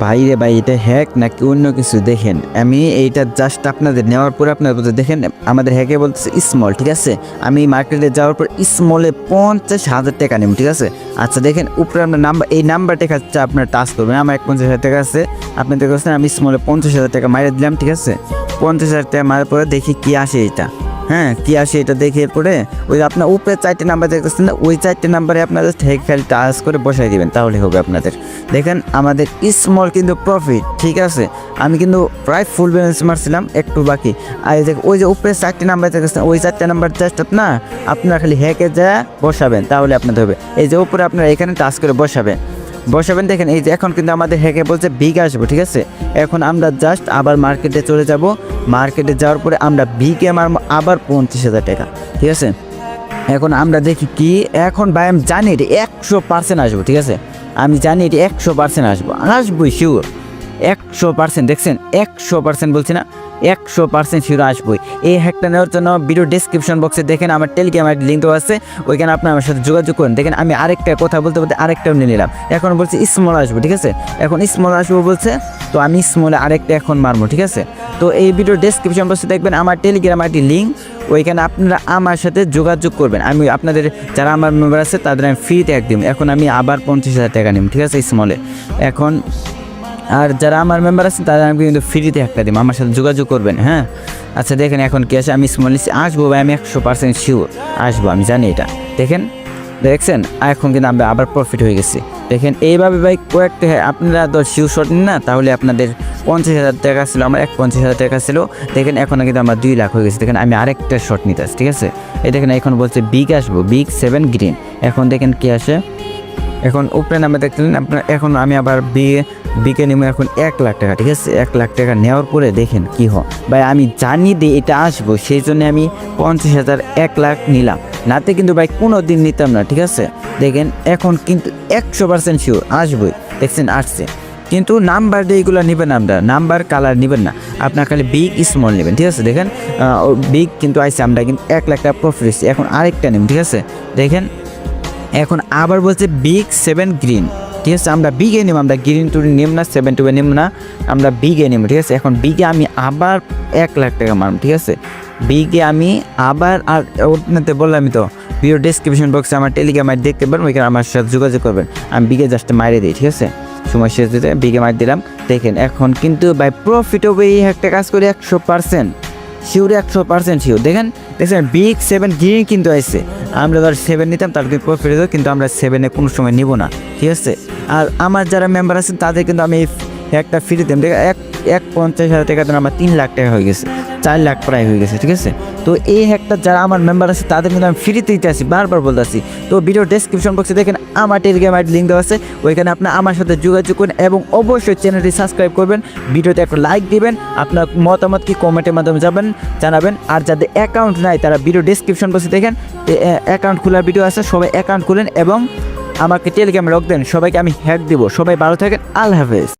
ভাই রে ভাই, এটা হ্যাক নাকি অন্য কিছু? দেখেন আমি এইটা জাস্ট আপনাদের নেওয়ার পরে আপনারা বলতে দেখেন আমাদের হ্যাকে বলতেছে স্মল, ঠিক আছে। আমি মার্কেটে যাওয়ার পর স্মলে 50,000 টাকা নেব, ঠিক আছে। আচ্ছা দেখেন উপরে আপনার নাম্বার, এই নাম্বারটা হচ্ছে আপনার টাচ করবেন। আমার 51,000 টাকা আছে, আপনাদের কাছে আমি স্মলে 50,000 টাকা মারিয়ে দিলাম, ঠিক আছে। 50,000 টাকা মারার পরে দেখি কি আসে এটা, হ্যাঁ কি আসে এটা দেখে পরে ওই আপনার উপরে 4টে নাম্বার দেখতেছেন না, ওই 4টে নাম্বারে আপনাদের খালি টাচ করে বসাই দিবেন, তাহলে হবে আপনাদের। দেখেন আমাদের স্মল কিন্তু প্রফিট, ঠিক আছে। আমি কিন্তু প্রায় ফুল ব্যালেন্স মারছিলাম, একটু বাকি। আর ওই যে উপরে 4টে নাম্বার দেখতেছেন, ওই 4টে নাম্বার জাস্ট আপনার খালি হ্যাকে যা বসাবেন, তাহলে আপনাদের হবে। এই যে উপরে আপনারা এখানে টাচ করে বসাবেন। দেখেন এই যে এখন কিন্তু আমাদের হ্যাকে বলছে বিগ আসবো, ঠিক আছে। এখন আমরা জাস্ট আবার মার্কেটে চলে যাব। মার্কেটে যাওয়ার পরে আমরা বিগে মারবো আবার 25,000 টাকা, ঠিক আছে। এখন আমরা দেখি কি, এখন ভাই আমি জানি এটি 100% আসবো, ঠিক আছে। আমি জানি এটি 100% আসবোই শিওর, 100%। দেখছেন 100% বলছি না, 100% শিওর আসবোই। এই হ্যাকটা নেওয়ার জন্য ভিডিও ডেসক্রিপশন বক্সে দেখেন আমার টেলিগ্রাম আইডি লিঙ্ক আছে, ওইখানে আপনি আমার সাথে যোগাযোগ করেন। দেখেন আমি আরেকটা কথা বলতে আরেকটাও নিয়ে নিলাম। এখন বলছি স্মল আসবো, ঠিক আছে। এখন স্মল আসবো বলছে, তো আমি স্মলে আরেকটা এখন মারবো, ঠিক আছে। তো এই ভিডিও ডেসক্রিপশন বক্সে দেখবেন আমার টেলিগ্রাম আইডি লিঙ্ক, ওইখানে আপনারা আমার সাথে যোগাযোগ করবেন। আমি আপনাদের যারা আমার মেম্বার আছে তাদের আমি ফ্রিতে এক দিব। এখন আমি আবার 25,000 টাকা নিব, ঠিক আছে স্মলে। এখন আর যারা আমার মেম্বার আছে তাদের আমি কিন্তু ফ্রিতে একটা দিব, আমার সাথে যোগাযোগ করবেন, হ্যাঁ। আচ্ছা দেখেন এখন কি আছে, আমি স্মল নিচ্ছি, আসবো ভাই, আমি 100% শিওর আসবো, আমি জানি এটা। দেখছেন এখন কিন্তু আমরা আবার প্রফিট হয়ে গেছি। দেখেন এইভাবে ভাই কয়েকটা, আপনারা তো শিওর শট নিন না, তাহলে আপনাদের 50,000 টাকা ছিল, আমার 51,000 টাকা ছিল। দেখেন এখন কিন্তু আমার 2 লাখ হয়ে গেছে। দেখেন আমি আরেকটা শট নিতে আসছি, ঠিক আছে। এই দেখেন এখন বলছে বিগ আসবো, বিগ 7 গ্রিন। এখন দেখেন কি আসে, এখন উপরে নামে দেখলেন আপনার। এখন আমি আবার বিকে নিব এখন 1 লাখ টাকা, ঠিক আছে। 1 লাখ টাকা নেওয়ার পরে দেখেন কি হয় ভাই, আমি জানি যে এটা আসবো, সেই জন্য আমি 50,000 1 লাখ নিলাম, নাতে কিন্তু ভাই কোনো দিন নিতাম না, ঠিক আছে। দেখেন এখন কিন্তু 100% শিওর আসবই। দেখছেন আসছে, কিন্তু নাম্বার দিয়ে এইগুলো নেবেন, আমরা নাম্বার কালার নেবেন না, আপনার খালি বিগ স্মল নেবেন, ঠিক আছে। দেখেন বিগ কিন্তু আইসে, আমরা কিন্তু 1 লাখ টাকা প্রফিট হয়েছি। এখন আরেকটা নেবেন, ঠিক আছে। দেখেন এখন আবার বলছে বিগ 7 গ্রিন, ঠিক আছে। আমরা বিগে নেব, আমরা গ্রিন টু নেব না, 7 টু নেব না, আমরা বিগে নেব, ঠিক আছে। এখন বিগে আমি আবার 1 লাখ টাকা মারব, ঠিক আছে। বিগে আমি আবার, আর ওটাতে বললাম আমি তো ভিডিও ডেসক্রিপশন বক্সে আমার টেলিগ্রাম আইডি দেখতে পারেন, ওইখানে আমার সাথে যোগাযোগ করবেন। আমি বিগে জাস্ট মাইরে দিই, ঠিক আছে। সময় শেষ দিতে বিগে মার দিলাম। দেখেন এখন কিন্তু ভাই প্রফিট হবে, এই একটা কাজ করে 100% শিওর, 100% শিওর। দেখেন বিগ 7 গ্রিন কিন্তু আসছে। আমরা ধর 7 নিতাম, তার কিন্তু প্রফিট হতো, কিন্তু আমরা 7-এ কোনো সময় নিব না, ঠিক আছে। আর আমার যারা মেম্বার আছেন তাদের কিন্তু আমি একটা ফ্রি দিতাম। দেখেন 50,000 টাকা দেন আমার 3 লাখ টাকা হয়ে গেছে, 4 লাখ প্রায় হয়ে গেছে, ঠিক আছে। তো এই একটা যারা আমার মেম্বার আছে তাদের কিন্তু আমি ফ্রিতে দিতে আসি, বারবার বলতে আসি। তো ভিডিও ডেসক্রিপশন বক্সে দেখেন আমার টেলিগ্রাম আইডি লিঙ্ক দেওয়া আছে, ওইখানে আপনার আমার সাথে যোগাযোগ করেন এবং অবশ্যই চ্যানেলটি সাবস্ক্রাইব করবেন, ভিডিওতে একটা লাইক দিবেন, আপনার মতামত কি কমেন্টের মাধ্যমে জানাবেন। আর যাদের অ্যাকাউন্ট নাই তারা ভিডিও ডেসক্রিপশন বক্সে দেখেন অ্যাকাউন্ট খোলার ভিডিও আছে, সবাই অ্যাকাউন্ট খুলেন এবং আমাকে টেলিগ্রামে লগ দেন। সবাইকে আমি হ্যাক দিব। সবাই ভালো থাকেন, আল্লাহ হাফেজ।